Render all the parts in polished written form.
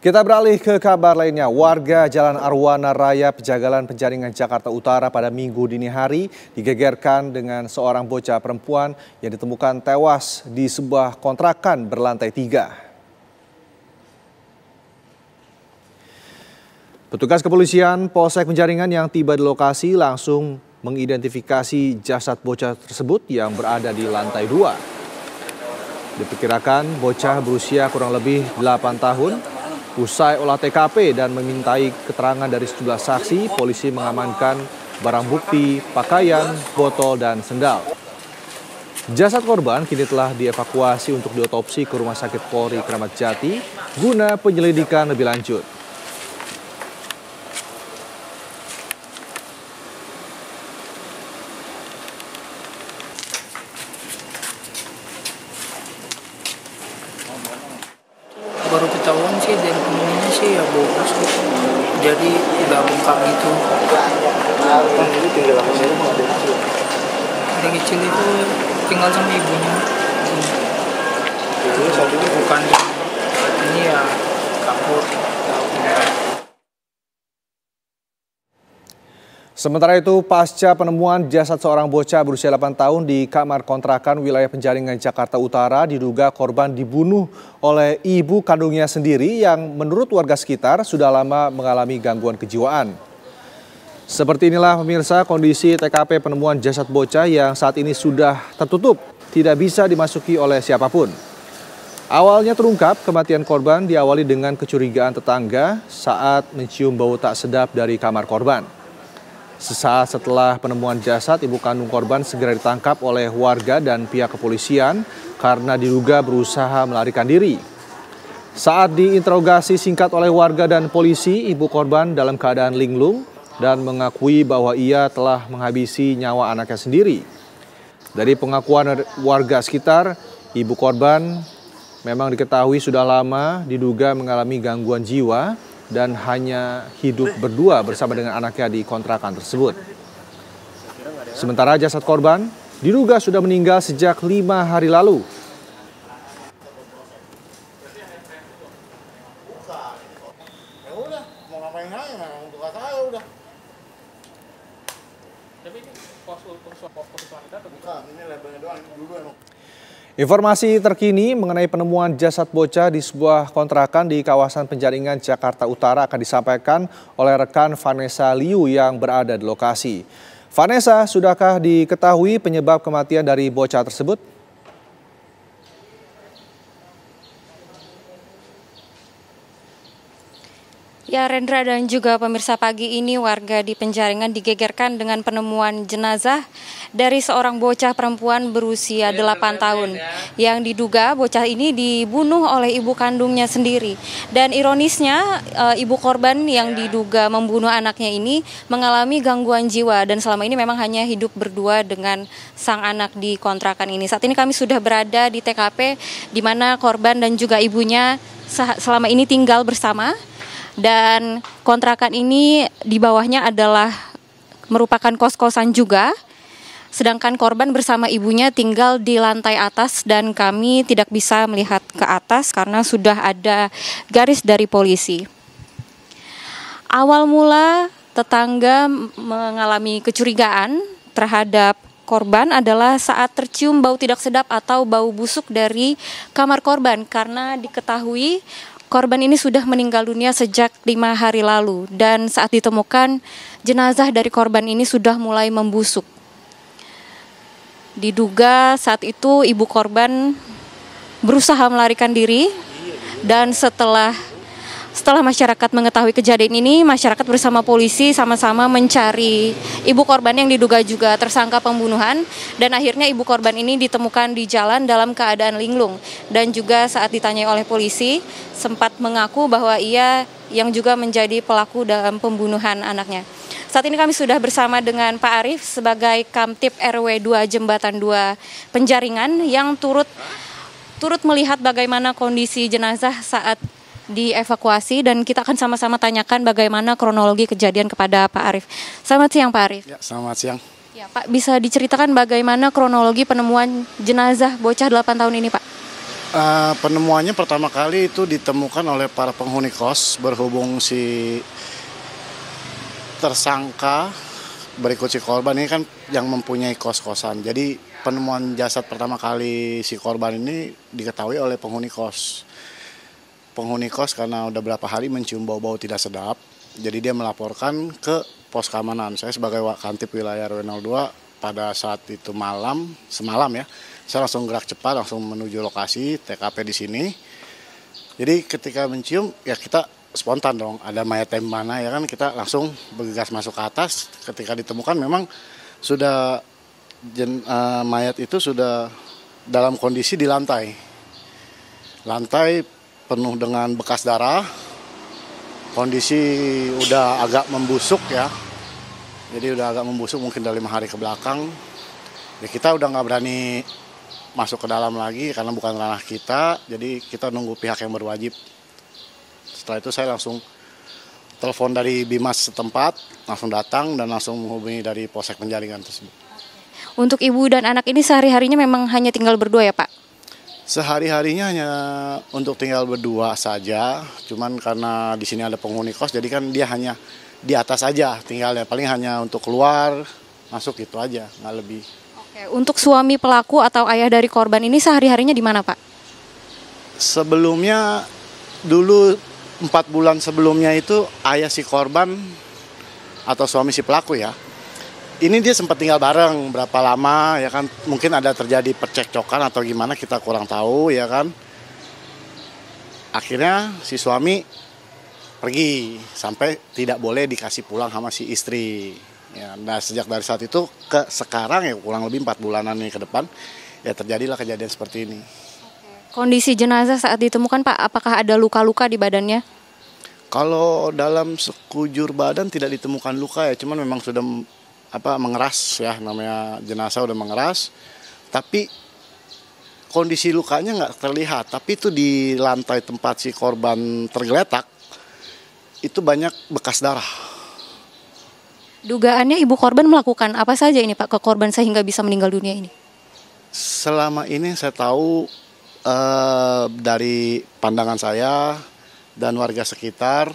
Kita beralih ke kabar lainnya. Warga Jalan Arwana Raya Pejagalan Penjaringan Jakarta Utara pada Minggu dini hari digegerkan dengan seorang bocah perempuan yang ditemukan tewas di sebuah kontrakan berlantai 3. Petugas kepolisian Polsek Penjaringan yang tiba di lokasi langsung mengidentifikasi jasad bocah tersebut yang berada di lantai 2. Diperkirakan bocah berusia kurang lebih 8 tahun. Usai olah TKP dan memintai keterangan dari sejumlah saksi, polisi mengamankan barang bukti, pakaian, botol, dan sendal. Jasad korban kini telah dievakuasi untuk diotopsi ke Rumah Sakit Polri Kramat Jati guna penyelidikan lebih lanjut. Baru ketahuan sih dari penghuninya sih ya bogus gitu. Jadi udah bengkak gitu. Jadi tinggal sama siapa dari kecil? Dari kecil itu tinggal sama ibunya. Ibunya saat ini Bukan ini ya kabur. Sementara itu, pasca penemuan jasad seorang bocah berusia 8 tahun di kamar kontrakan wilayah Penjaringan Jakarta Utara, diduga korban dibunuh oleh ibu kandungnya sendiri yang menurut warga sekitar sudah lama mengalami gangguan kejiwaan. Seperti inilah pemirsa kondisi TKP penemuan jasad bocah yang saat ini sudah tertutup, tidak bisa dimasuki oleh siapapun. Awalnya terungkap kematian korban diawali dengan kecurigaan tetangga saat mencium bau tak sedap dari kamar korban. Sesaat setelah penemuan jasad, ibu kandung korban segera ditangkap oleh warga dan pihak kepolisian karena diduga berusaha melarikan diri. Saat diinterogasi singkat oleh warga dan polisi, ibu korban dalam keadaan linglung dan mengakui bahwa ia telah menghabisi nyawa anaknya sendiri. Dari pengakuan warga sekitar, ibu korban memang diketahui sudah lama diduga mengalami gangguan jiwa dan hanya hidup berdua bersama dengan anaknya di kontrakan tersebut. Sementara jasad korban diduga sudah meninggal sejak 5 hari lalu. Ya udah, mau ngapain aja, untuk kata aja udah. Tapi ini pos wanita atau bukan? Ini labelnya doang, dulu emang. Informasi terkini mengenai penemuan jasad bocah di sebuah kontrakan di kawasan Penjaringan Jakarta Utara akan disampaikan oleh rekan Vanessa Liu yang berada di lokasi. Vanessa, sudahkah diketahui penyebab kematian dari bocah tersebut? Ya, Rendra dan juga pemirsa, pagi ini warga di Penjaringan digegerkan dengan penemuan jenazah dari seorang bocah perempuan berusia 8 tahun yang diduga bocah ini dibunuh oleh ibu kandungnya sendiri. Dan ironisnya ibu korban yang diduga membunuh anaknya ini mengalami gangguan jiwa dan selama ini memang hanya hidup berdua dengan sang anak di kontrakan ini. Saat ini kami sudah berada di TKP di mana korban dan juga ibunya selama ini tinggal bersama. Dan kontrakan ini di bawahnya adalah merupakan kos-kosan juga. Sedangkan korban bersama ibunya tinggal di lantai atas dan kami tidak bisa melihat ke atas karena sudah ada garis dari polisi. Awal mula tetangga mengalami kecurigaan terhadap korban adalah saat tercium bau tidak sedap atau bau busuk dari kamar korban karena diketahui korban ini sudah meninggal dunia sejak 5 hari lalu dan saat ditemukan jenazah dari korban ini sudah mulai membusuk. Diduga saat itu ibu korban berusaha melarikan diri dan setelah masyarakat mengetahui kejadian ini, masyarakat bersama polisi sama-sama mencari ibu korban yang diduga juga tersangka pembunuhan dan akhirnya ibu korban ini ditemukan di jalan dalam keadaan linglung dan juga saat ditanyai oleh polisi sempat mengaku bahwa ia yang juga menjadi pelaku dalam pembunuhan anaknya. Saat ini kami sudah bersama dengan Pak Arief sebagai Kamtib RW 2 Jembatan 2 Penjaringan yang turut melihat bagaimana kondisi jenazah saat dievakuasi dan kita akan sama-sama tanyakan bagaimana kronologi kejadian kepada Pak Arief. Selamat siang Pak Arief. Ya, selamat siang. Ya Pak, bisa diceritakan bagaimana kronologi penemuan jenazah bocah 8 tahun ini Pak? Penemuannya pertama kali itu ditemukan oleh para penghuni kos, berhubung si tersangka berikut si korban ini kan yang mempunyai kos-kosan. Jadi penemuan jasad pertama kali si korban ini diketahui oleh penghuni kos. Penghuni kos karena udah berapa hari mencium bau-bau tidak sedap, jadi dia melaporkan ke pos keamanan. Saya sebagai Wakantip wilayah RW 02 pada saat itu semalam ya, saya langsung gerak cepat, langsung menuju lokasi TKP di sini. Jadi ketika mencium ya kita spontan dong, ada mayat yang mana ya kan, kita langsung bergegas masuk ke atas. Ketika ditemukan memang sudah mayat itu sudah dalam kondisi di lantai penuh dengan bekas darah, kondisi udah agak membusuk ya, jadi udah agak membusuk mungkin dari 5 hari ke belakang. Ya kita udah nggak berani masuk ke dalam lagi karena bukan ranah kita, jadi kita nunggu pihak yang berwajib. Setelah itu saya langsung telepon dari Bimas setempat, langsung datang dan langsung menghubungi dari Polsek Penjaringan tersebut. Untuk ibu dan anak ini sehari-harinya memang hanya tinggal berdua ya Pak? Sehari-harinya hanya untuk tinggal berdua saja, cuman karena di sini ada penghuni kos, jadi kan dia hanya di atas aja tinggalnya, paling hanya untuk keluar, masuk gitu aja, nggak lebih. Oke, untuk suami pelaku atau ayah dari korban ini sehari-harinya di mana Pak? Sebelumnya, dulu 4 bulan sebelumnya itu ayah si korban atau suami si pelaku ya, ini dia sempat tinggal bareng berapa lama ya kan, mungkin ada terjadi percekcokan atau gimana kita kurang tahu ya kan. Akhirnya si suami pergi sampai tidak boleh dikasih pulang sama si istri. Ya, nah sejak dari saat itu ke sekarang ya kurang lebih 4 bulanan nih ke depan ya terjadilah kejadian seperti ini. Kondisi jenazah saat ditemukan Pak, apakah ada luka-luka di badannya? Kalau dalam sekujur badan tidak ditemukan luka ya, cuman memang sudah mengeras ya, namanya jenazah udah mengeras, tapi kondisi lukanya nggak terlihat, tapi itu di lantai tempat si korban tergeletak itu banyak bekas darah. Dugaannya ibu korban melakukan apa saja ini Pak ke korban sehingga bisa meninggal dunia ini? Selama ini saya tahu dari pandangan saya dan warga sekitar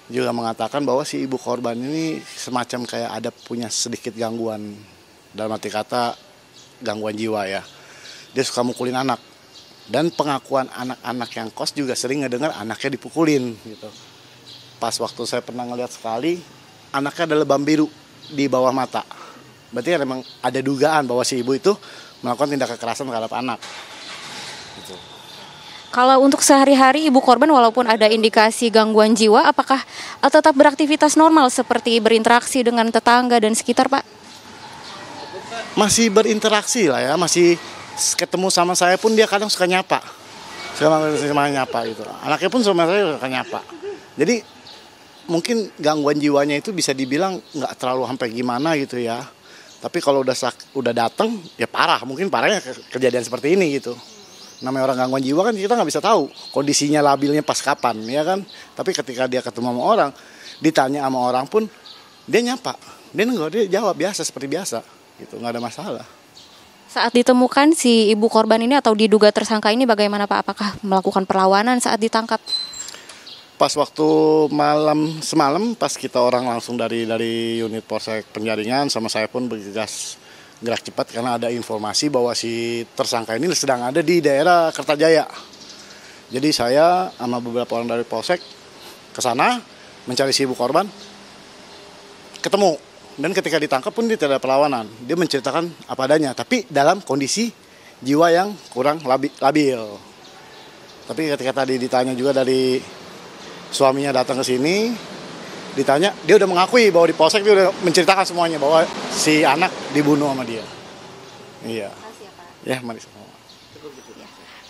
juga mengatakan bahwa si ibu korban ini semacam kayak ada punya sedikit gangguan, dalam arti kata gangguan jiwa ya. Dia suka mukulin anak, dan pengakuan anak-anak yang kos juga sering ngedengar anaknya dipukulin gitu. Pas waktu saya pernah ngeliat sekali, anaknya ada lebam biru di bawah mata. Berarti memang ada dugaan bahwa si ibu itu melakukan tindak kekerasan terhadap anak gitu. Kalau untuk sehari-hari ibu korban walaupun ada indikasi gangguan jiwa, apakah tetap beraktivitas normal seperti berinteraksi dengan tetangga dan sekitar Pak? Masih berinteraksi lah ya, masih ketemu sama saya pun dia kadang suka nyapa. Sama nyapa gitu. Anaknya pun sama saya suka nyapa. Jadi mungkin gangguan jiwanya itu bisa dibilang nggak terlalu sampai gimana gitu ya. Tapi kalau udah datang ya parah, mungkin parahnya kejadian seperti ini gitu. Namanya orang gangguan jiwa kan kita nggak bisa tahu kondisinya labilnya pas kapan ya kan. Tapi ketika dia ketemu sama orang, ditanya sama orang pun dia nyapa, dia jawab biasa seperti biasa gitu, nggak ada masalah. Saat ditemukan si ibu korban ini atau diduga tersangka ini bagaimana Pak? Apakah melakukan perlawanan saat ditangkap? Pas waktu semalam pas kita orang langsung dari unit Polsek Penjaringan sama saya pun bergegas gerak cepat karena ada informasi bahwa si tersangka ini sedang ada di daerah Kertajaya. Jadi saya sama beberapa orang dari Polsek ke sana mencari si ibu korban, ketemu. Dan ketika ditangkap pun dia tidak ada perlawanan. Dia menceritakan apa adanya, tapi dalam kondisi jiwa yang kurang labil. Tapi ketika tadi ditanya juga dari suaminya datang ke sini, ditanya, dia udah mengakui bahwa di Polsek dia udah menceritakan semuanya bahwa si anak dibunuh sama dia. Iya. Ya, mari sama.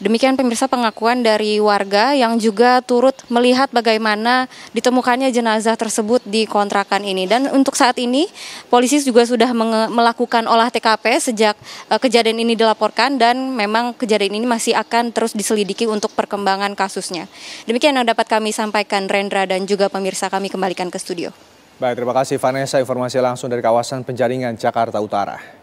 Demikian pemirsa pengakuan dari warga yang juga turut melihat bagaimana ditemukannya jenazah tersebut di kontrakan ini. Dan untuk saat ini polisi juga sudah melakukan olah TKP sejak kejadian ini dilaporkan dan memang kejadian ini masih akan terus diselidiki untuk perkembangan kasusnya. Demikian yang dapat kami sampaikan Rendra dan juga pemirsa, kami kembalikan ke studio. Baik, terima kasih Vanessa, informasi langsung dari kawasan Penjaringan, Jakarta Utara.